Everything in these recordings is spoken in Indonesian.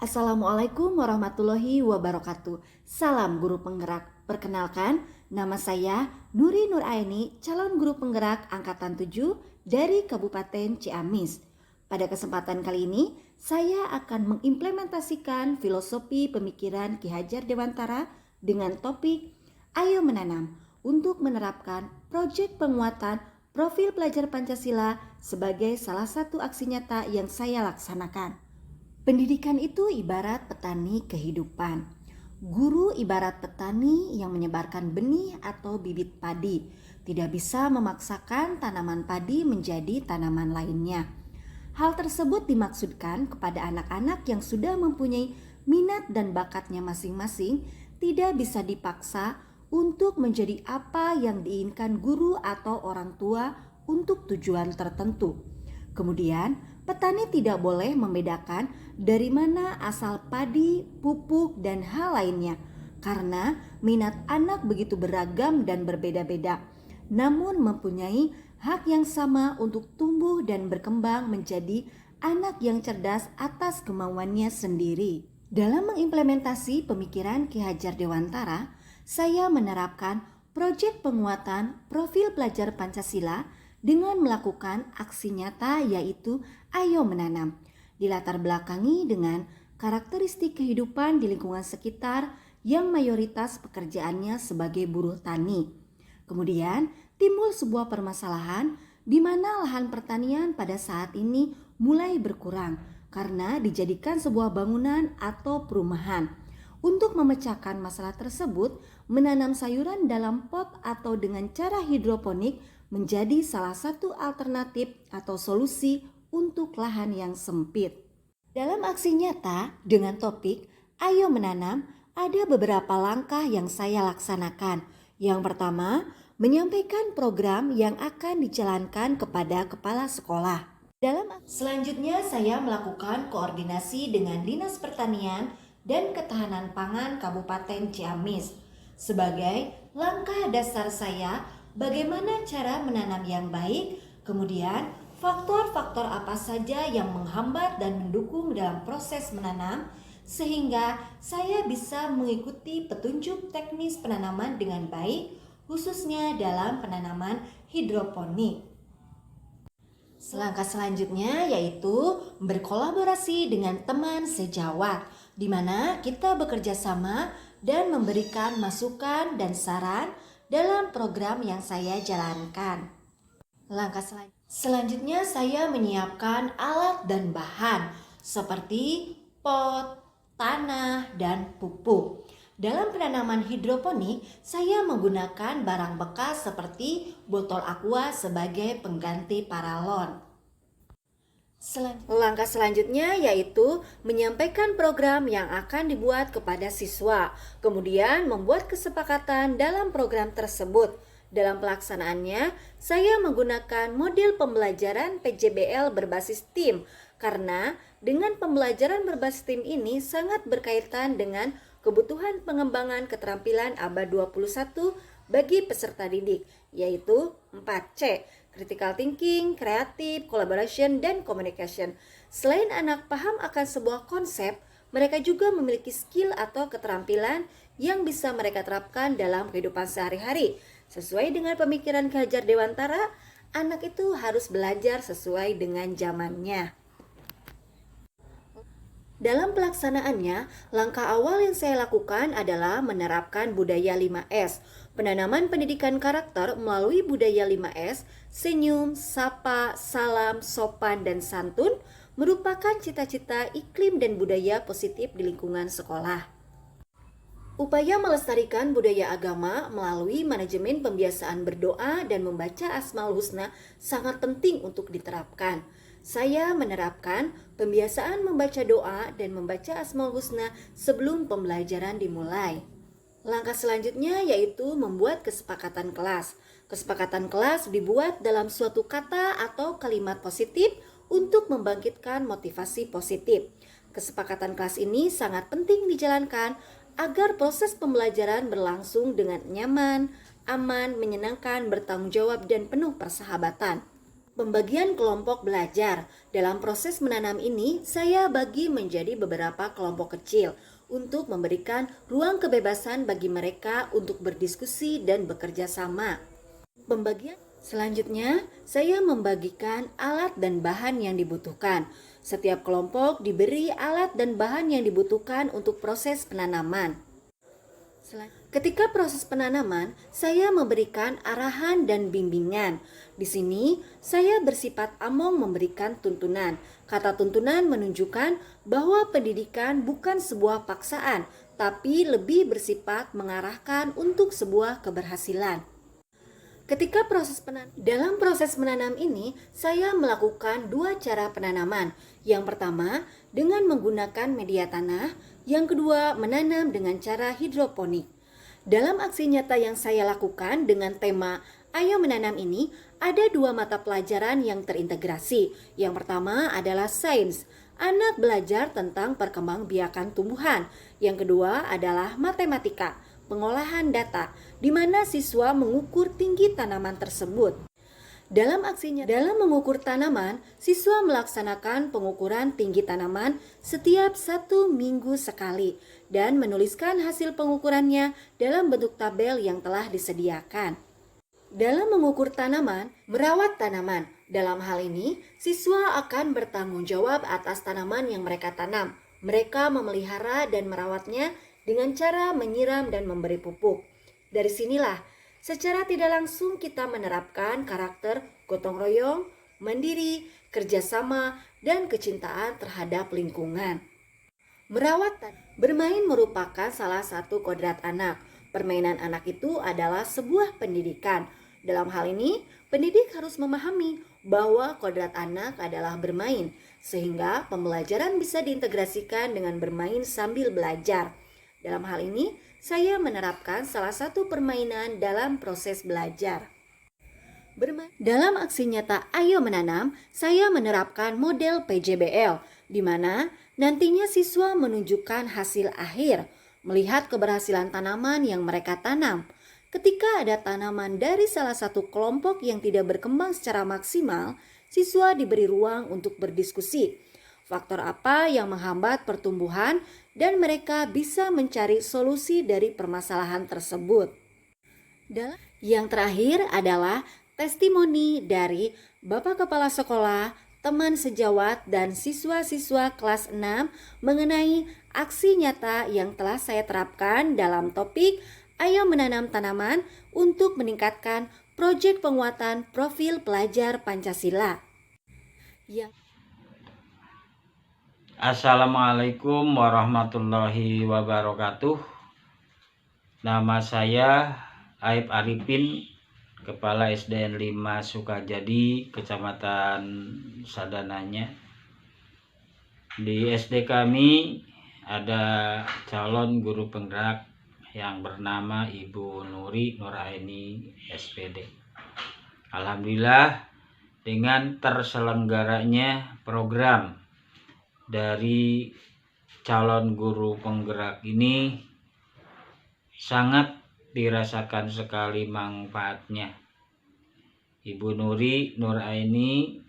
Assalamualaikum warahmatullahi wabarakatuh. Salam guru penggerak. Perkenalkan, nama saya Nuri Nuraini, calon guru penggerak angkatan 7 dari Kabupaten Ciamis. Pada kesempatan kali ini, saya akan mengimplementasikan filosofi pemikiran Ki Hajar Dewantara dengan topik Ayo Menanam untuk menerapkan proyek penguatan profil pelajar Pancasila sebagai salah satu aksi nyata yang saya laksanakan. Pendidikan itu ibarat petani kehidupan. Guru ibarat petani yang menyebarkan benih atau bibit padi. Tidak bisa memaksakan tanaman padi menjadi tanaman lainnya. Hal tersebut dimaksudkan kepada anak-anak yang sudah mempunyai minat dan bakatnya masing-masing, tidak bisa dipaksa untuk menjadi apa yang diinginkan guru atau orang tua untuk tujuan tertentu. Kemudian, petani tidak boleh membedakan dari mana asal padi, pupuk, dan hal lainnya karena minat anak begitu beragam dan berbeda-beda, namun mempunyai hak yang sama untuk tumbuh dan berkembang menjadi anak yang cerdas atas kemauannya sendiri. Dalam mengimplementasi pemikiran Ki Hajar Dewantara, saya menerapkan proyek penguatan profil pelajar Pancasila dengan melakukan aksi nyata yaitu Ayo Menanam. Dilatar belakangi dengan karakteristik kehidupan di lingkungan sekitar yang mayoritas pekerjaannya sebagai buruh tani. Kemudian timbul sebuah permasalahan di mana lahan pertanian pada saat ini mulai berkurang karena dijadikan sebuah bangunan atau perumahan. Untuk memecahkan masalah tersebut, menanam sayuran dalam pot atau dengan cara hidroponik menjadi salah satu alternatif atau solusi untuk lahan yang sempit. Dalam aksi nyata dengan topik Ayo Menanam, ada beberapa langkah yang saya laksanakan. Yang pertama, menyampaikan program yang akan dijalankan kepada kepala sekolah. Selanjutnya saya melakukan koordinasi dengan Dinas Pertanian dan Ketahanan Pangan Kabupaten Ciamis. Sebagai langkah dasar saya, bagaimana cara menanam yang baik, kemudian faktor-faktor apa saja yang menghambat dan mendukung dalam proses menanam, sehingga saya bisa mengikuti petunjuk teknis penanaman dengan baik, khususnya dalam penanaman hidroponik. Langkah selanjutnya yaitu berkolaborasi dengan teman sejawat, di mana kita bekerja sama dan memberikan masukan dan saran dalam program yang saya jalankan. Langkah selanjutnya saya menyiapkan alat dan bahan seperti pot, tanah, dan pupuk. Dalam penanaman hidroponik, saya menggunakan barang bekas seperti botol aqua sebagai pengganti paralon. Langkah selanjutnya yaitu menyampaikan program yang akan dibuat kepada siswa, kemudian membuat kesepakatan dalam program tersebut. Dalam pelaksanaannya, saya menggunakan model pembelajaran PJBL berbasis tim, karena dengan pembelajaran berbasis tim ini sangat berkaitan dengan kebutuhan pengembangan keterampilan abad 21 bagi peserta didik, yaitu 4C, critical thinking, kreatif, collaboration, dan communication. Selain anak paham akan sebuah konsep, mereka juga memiliki skill atau keterampilan yang bisa mereka terapkan dalam kehidupan sehari-hari. Sesuai dengan pemikiran Ki Hajar Dewantara, anak itu harus belajar sesuai dengan zamannya. Dalam pelaksanaannya, langkah awal yang saya lakukan adalah menerapkan budaya 5S, penanaman pendidikan karakter melalui budaya 5S, senyum, sapa, salam, sopan, dan santun, merupakan cita-cita iklim dan budaya positif di lingkungan sekolah. Upaya melestarikan budaya agama melalui manajemen pembiasaan berdoa dan membaca Asmaul Husna sangat penting untuk diterapkan. Saya menerapkan pembiasaan membaca doa dan membaca Asmaul Husna sebelum pembelajaran dimulai. Langkah selanjutnya yaitu membuat kesepakatan kelas. Kesepakatan kelas dibuat dalam suatu kata atau kalimat positif untuk membangkitkan motivasi positif. Kesepakatan kelas ini sangat penting dijalankan agar proses pembelajaran berlangsung dengan nyaman, aman, menyenangkan, bertanggung jawab, dan penuh persahabatan. Pembagian kelompok belajar. Dalam proses menanam ini, saya bagi menjadi beberapa kelompok kecil untuk memberikan ruang kebebasan bagi mereka untuk berdiskusi dan bekerja sama. Pembagian selanjutnya, saya membagikan alat dan bahan yang dibutuhkan. Setiap kelompok diberi alat dan bahan yang dibutuhkan untuk proses penanaman. Ketika proses penanaman, saya memberikan arahan dan bimbingan. Di sini, saya bersifat among memberikan tuntunan. Kata tuntunan menunjukkan bahwa pendidikan bukan sebuah paksaan, tapi lebih bersifat mengarahkan untuk sebuah keberhasilan. Dalam proses menanam ini, saya melakukan dua cara penanaman. Yang pertama, dengan menggunakan media tanah. Yang kedua, menanam dengan cara hidroponik. Dalam aksi nyata yang saya lakukan dengan tema Ayo Menanam ini, ada dua mata pelajaran yang terintegrasi. Yang pertama adalah sains. Anak belajar tentang perkembangbiakan tumbuhan. Yang kedua adalah matematika, pengolahan data, di mana siswa mengukur tinggi tanaman tersebut. Dalam mengukur tanaman, siswa melaksanakan pengukuran tinggi tanaman setiap 1 minggu sekali dan menuliskan hasil pengukurannya dalam bentuk tabel yang telah disediakan. Dalam mengukur tanaman, merawat tanaman. Dalam hal ini, siswa akan bertanggung jawab atas tanaman yang mereka tanam. Mereka memelihara dan merawatnya dengan cara menyiram dan memberi pupuk. Dari sinilah, secara tidak langsung kita menerapkan karakter gotong royong, mandiri, kerjasama, dan kecintaan terhadap lingkungan. Bermain merupakan salah satu kodrat anak. Permainan anak itu adalah sebuah pendidikan. Dalam hal ini, pendidik harus memahami bahwa kodrat anak adalah bermain, sehingga pembelajaran bisa diintegrasikan dengan bermain sambil belajar. Dalam hal ini, saya menerapkan salah satu permainan dalam proses belajar. Dalam aksi nyata Ayo Menanam, saya menerapkan model PJBL, di mana nantinya siswa menunjukkan hasil akhir, melihat keberhasilan tanaman yang mereka tanam. Ketika ada tanaman dari salah satu kelompok yang tidak berkembang secara maksimal, siswa diberi ruang untuk berdiskusi. Faktor apa yang menghambat pertumbuhan dan mereka bisa mencari solusi dari permasalahan tersebut. Yang terakhir adalah testimoni dari Bapak Kepala Sekolah, teman sejawat, dan siswa-siswa kelas 6 mengenai aksi nyata yang telah saya terapkan dalam topik Ayo Menanam Tanaman untuk meningkatkan proyek penguatan profil pelajar Pancasila. Assalamualaikum warahmatullahi wabarakatuh. Nama saya Aib Arifin, Kepala SDN 5 Sukajadi, Kecamatan Sadananya. Di SD kami ada calon guru penggerak yang bernama Ibu Nuri Nuraini SPD. Alhamdulillah, dengan terselenggaranya program dari calon guru penggerak ini sangat dirasakan sekali manfaatnya. Ibu Nuri Nuraini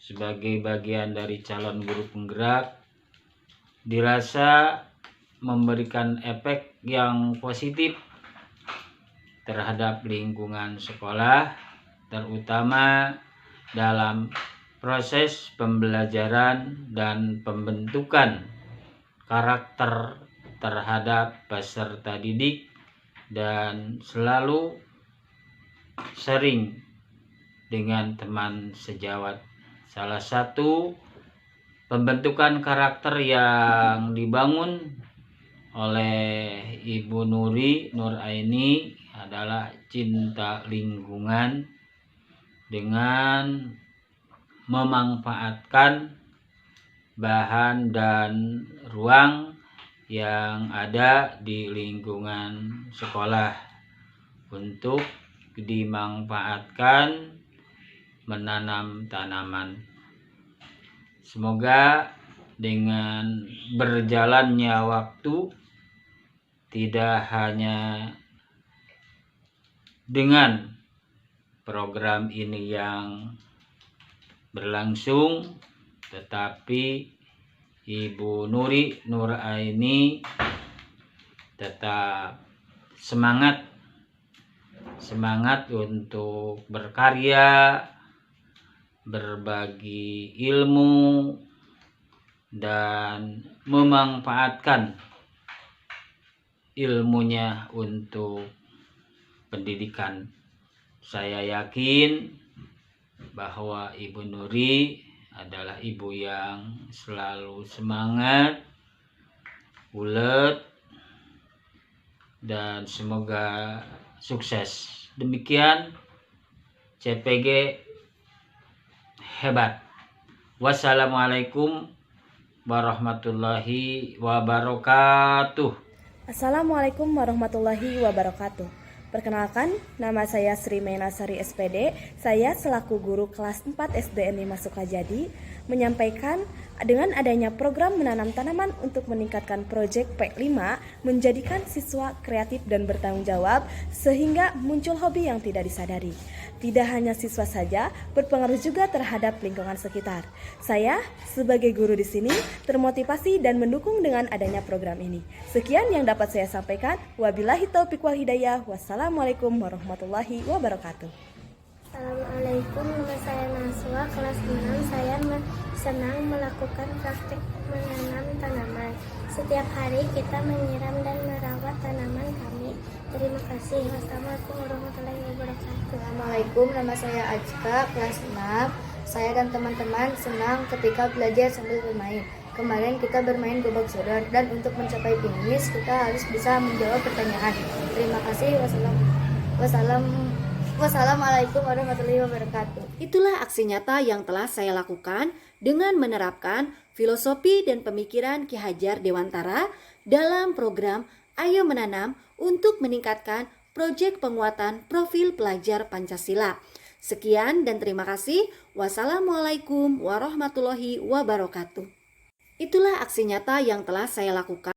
sebagai bagian dari calon guru penggerak dirasa memberikan efek yang positif terhadap lingkungan sekolah, terutama dalam proses pembelajaran dan pembentukan karakter terhadap peserta didik, dan selalu sering dengan teman sejawat. Salah satu pembentukan karakter yang dibangun oleh Ibu Nuri Nuraini adalah cinta lingkungan dengan memanfaatkan bahan dan ruang yang ada di lingkungan sekolah untuk dimanfaatkan menanam tanaman. Semoga dengan berjalannya waktu, tidak hanya dengan program ini yang berlangsung, tetapi Ibu Nuraini tetap semangat untuk berkarya, berbagi ilmu, dan memanfaatkan ilmunya untuk pendidikan. Saya yakin bahwa Ibu Nuri adalah ibu yang selalu semangat, ulet, dan semoga sukses. Demikian CPG hebat. Wassalamualaikum warahmatullahi wabarakatuh. Assalamualaikum warahmatullahi wabarakatuh. Perkenalkan, nama saya Sri Menasari SPD. Saya selaku guru kelas 4 SDN 5 Sukajadi menyampaikan dengan adanya program menanam tanaman untuk meningkatkan proyek P5 menjadikan siswa kreatif dan bertanggung jawab sehingga muncul hobi yang tidak disadari. Tidak hanya siswa saja, berpengaruh juga terhadap lingkungan sekitar. Saya sebagai guru di sini termotivasi dan mendukung dengan adanya program ini. Sekian yang dapat saya sampaikan. Wabillahi taufiq wal hidayah. Wassalamualaikum warahmatullahi wabarakatuh. Assalamualaikum, nama saya Naswa, kelas 6. Saya senang melakukan praktik menanam tanaman. Setiap hari kita menyiram dan merawat tanaman kami. Terima kasih. Wassalamualaikum warahmatullahi wabarakatuh. Assalamualaikum, nama saya Ajka, kelas 6. Saya dan teman-teman senang ketika belajar sambil bermain. Kemarin kita bermain gobak sodor dan untuk mencapai finish kita harus bisa menjawab pertanyaan. Terima kasih. Wassalamualaikum warahmatullahi wabarakatuh. Itulah aksi nyata yang telah saya lakukan dengan menerapkan filosofi dan pemikiran Ki Hajar Dewantara dalam program Ayo Menanam untuk meningkatkan proyek penguatan profil pelajar Pancasila. Sekian dan terima kasih. Wassalamualaikum warahmatullahi wabarakatuh. Itulah aksi nyata yang telah saya lakukan.